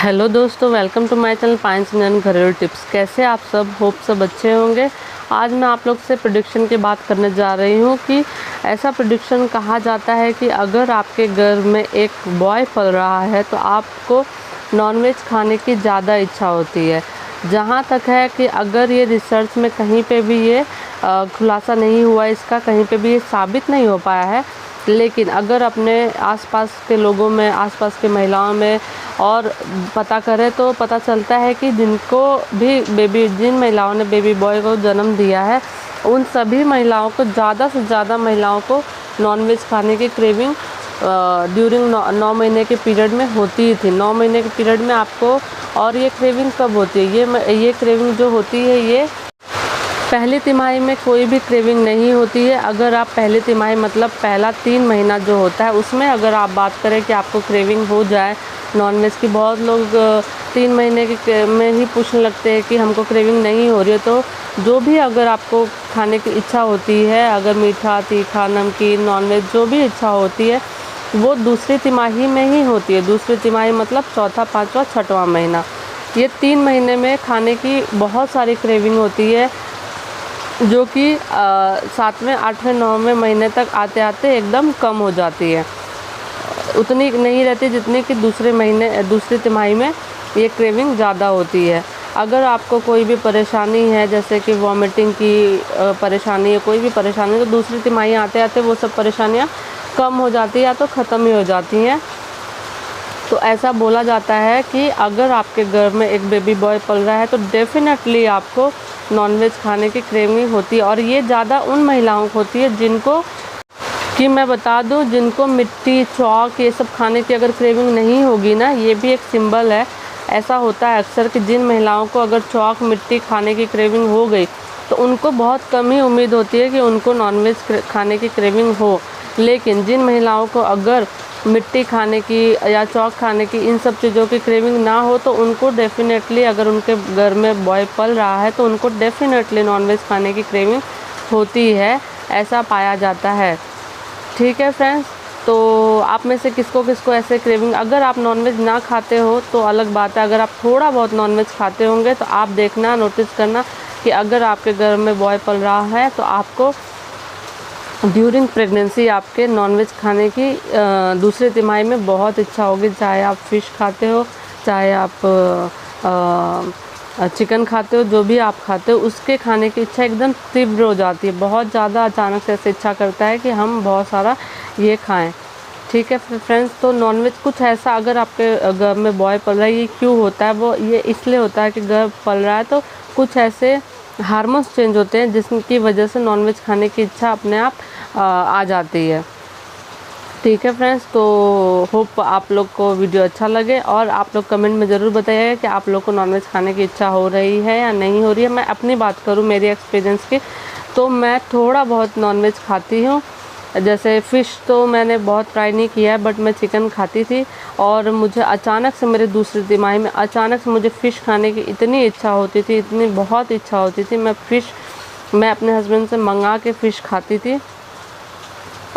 Hello दोस्तों, welcome to my channel पायंस Indian घरेलू टिप्स। कैसे आप सब? होप सब अच्छे होंगे। आज मैं आप लोग से प्रेडिक्शन की बात करने जा रही हूँ कि ऐसा प्रेडिक्शन कहा जाता है कि अगर आपके घर में एक बॉय पल रहा है तो आपको नॉनवेज खाने की ज़्यादा इच्छा होती है। जहाँ तक है कि अगर ये रिसर्च में कहीं पे भी ये खुलासा नहीं हुआ, इसका कहीं पे भी ये साबित नहीं हो पाया है, लेकिन अगर अपने आसपास के लोगों में, आसपास के महिलाओं में और पता करें तो पता चलता है कि जिन महिलाओं ने बेबी बॉय को जन्म दिया है, उन सभी महिलाओं को, ज़्यादा से ज़्यादा महिलाओं को नॉनवेज खाने की क्रेविंग ड्यूरिंग 9 महीने के पीरियड में होती ही थी। 9 महीने के पीरियड में आपको, और ये क्रेविंग कब होती है? ये क्रेविंग जो होती है ये पहली तिमाही में कोई भी क्रेविंग नहीं होती है। अगर आप पहली तिमाही मतलब पहला 3 महीना जो होता है उसमें अगर आप बात करें कि आपको क्रेविंग हो जाए नॉनवेज की, बहुत लोग 3 महीने के में ही पूछने लगते हैं कि हमको क्रेविंग नहीं हो रही है। तो जो भी अगर आपको खाने की इच्छा होती है, अगर मीठा, तीखा, नमकीन, नॉनवेज जो भी इच्छा होती है वो दूसरी तिमाही में ही होती है। दूसरी तिमाही मतलब चौथा, पाँचवा, छठवां महीना, ये 3 महीने में खाने की बहुत सारी क्रेविंग होती है, जो कि 7वें, 8वें, 9वें महीने तक आते आते एकदम कम हो जाती है। उतनी नहीं रहती जितनी कि दूसरी तिमाही में ये क्रेविंग ज़्यादा होती है। अगर आपको कोई भी परेशानी है, जैसे कि वॉमिटिंग की परेशानी है, कोई भी परेशानी, तो दूसरी तिमाही आते आते वो सब परेशानियाँ कम हो जाती है या तो ख़त्म ही हो जाती हैं। तो ऐसा बोला जाता है कि अगर आपके घर में एक बेबी बॉय पल रहा है तो डेफिनेटली आपको नॉनवेज खाने की क्रेविंग होती है। और ये ज़्यादा उन महिलाओं को होती है जिनको, कि मैं बता दूं, जिनको मिट्टी, चौक ये सब खाने की अगर क्रेविंग नहीं होगी ना, ये भी एक सिंबल है। ऐसा होता है अक्सर कि जिन महिलाओं को अगर चौक, मिट्टी खाने की क्रेविंग हो गई तो उनको बहुत कम ही उम्मीद होती है कि उनको नॉनवेज खाने की क्रेविंग हो। लेकिन जिन महिलाओं को अगर मिट्टी खाने की या चौक खाने की, इन सब चीज़ों की क्रेविंग ना हो, तो उनको डेफिनेटली, अगर उनके घर में बॉय पल रहा है तो उनको डेफिनेटली नॉनवेज खाने की क्रेविंग होती है, ऐसा पाया जाता है। ठीक है फ्रेंड्स, तो आप में से किसको किसको ऐसे क्रेविंग, अगर आप नॉनवेज ना खाते हो तो अलग बात है, अगर आप थोड़ा बहुत नॉनवेज खाते होंगे तो आप देखना, नोटिस करना कि अगर आपके घर में बॉय पल रहा है तो आपको ड्यूरिंग प्रेगनेंसी आपके नॉनवेज खाने की दूसरी तिमाही में बहुत इच्छा होगी। चाहे आप फ़िश खाते हो, चाहे आप चिकन खाते हो, जो भी आप खाते हो उसके खाने की इच्छा एकदम तीव्र हो जाती है। बहुत ज़्यादा अचानक से ऐसे इच्छा करता है कि हम बहुत सारा ये खाएं। ठीक है फ्रेंड्स, तो नॉनवेज कुछ ऐसा, अगर आपके घर में बॉय पल रहा है, ये क्यों होता है? वो ये इसलिए होता है कि घर पल रहा है तो कुछ ऐसे हार्मोन्स चेंज होते हैं जिसकी वजह से नॉनवेज खाने की इच्छा अपने आप आ जाती है। ठीक है फ्रेंड्स, तो होप आप लोग को वीडियो अच्छा लगे और आप लोग कमेंट में ज़रूर बताइएगा कि आप लोग को नॉनवेज खाने की इच्छा हो रही है या नहीं हो रही है। मैं अपनी बात करूँ, मेरी एक्सपीरियंस की, तो मैं थोड़ा बहुत नॉनवेज खाती हूँ। जैसे फ़िश तो मैंने बहुत ट्राई नहीं किया है, बट मैं चिकन खाती थी और मुझे अचानक से, मेरे दूसरी तिमाही में अचानक से मुझे फ़िश खाने की इतनी इच्छा होती थी, इतनी बहुत इच्छा होती थी। मैं अपने हस्बैंड से मंगा के फ़िश खाती थी।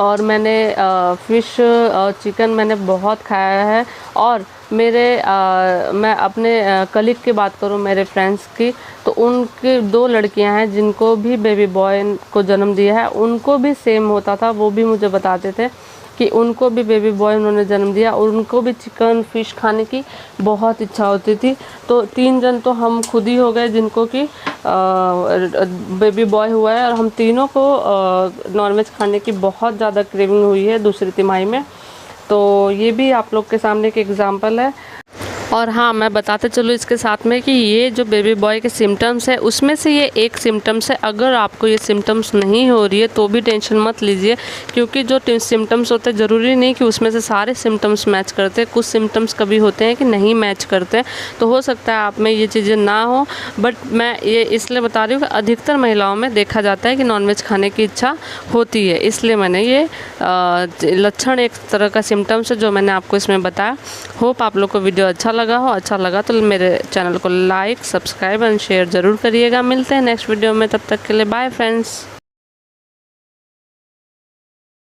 और मैंने फ़िश और चिकन मैंने बहुत खाया है। और मैं अपने कलीग की बात करूं, मेरे फ्रेंड्स की, तो उनकी 2 लड़कियां हैं जिनको भी बेबी बॉय को जन्म दिया है, उनको भी सेम होता था। वो भी मुझे बताते थे कि उनको भी बेबी बॉय उन्होंने जन्म दिया और उनको भी चिकन, फ़िश खाने की बहुत इच्छा होती थी। तो 3 जन तो हम खुद ही हो गए जिनको कि बेबी बॉय हुआ है, और हम तीनों को नॉनवेज खाने की बहुत ज़्यादा क्रेविंग हुई है दूसरी तिमाही में। तो ये भी आप लोग के सामने एक एग्जांपल है। और हाँ, मैं बताते चलूँ इसके साथ में कि ये जो बेबी बॉय के सिम्टम्स है उसमें से ये एक सिम्टम्स है। अगर आपको ये सिम्टम्स नहीं हो रही है तो भी टेंशन मत लीजिए, क्योंकि जो सिम्टम्स होते हैं ज़रूरी नहीं कि उसमें से सारे सिम्टम्स मैच करते हैं। कुछ सिम्टम्स कभी होते हैं कि नहीं मैच करते, तो हो सकता है आप में ये चीज़ें ना हो। बट मैं ये इसलिए बता रही हूँ कि अधिकतर महिलाओं में देखा जाता है कि नॉनवेज खाने की इच्छा होती है, इसलिए मैंने ये लक्षण, एक तरह का सिम्टम्स है जो मैंने आपको इसमें बताया। होप आप लोग को वीडियो अच्छा लगा तो मेरे चैनल को लाइक, सब्सक्राइब एंड शेयर ज़रूर करिएगा। मिलते हैं नेक्स्ट वीडियो में, तब तक के लिए बाय फ्रेंड्स।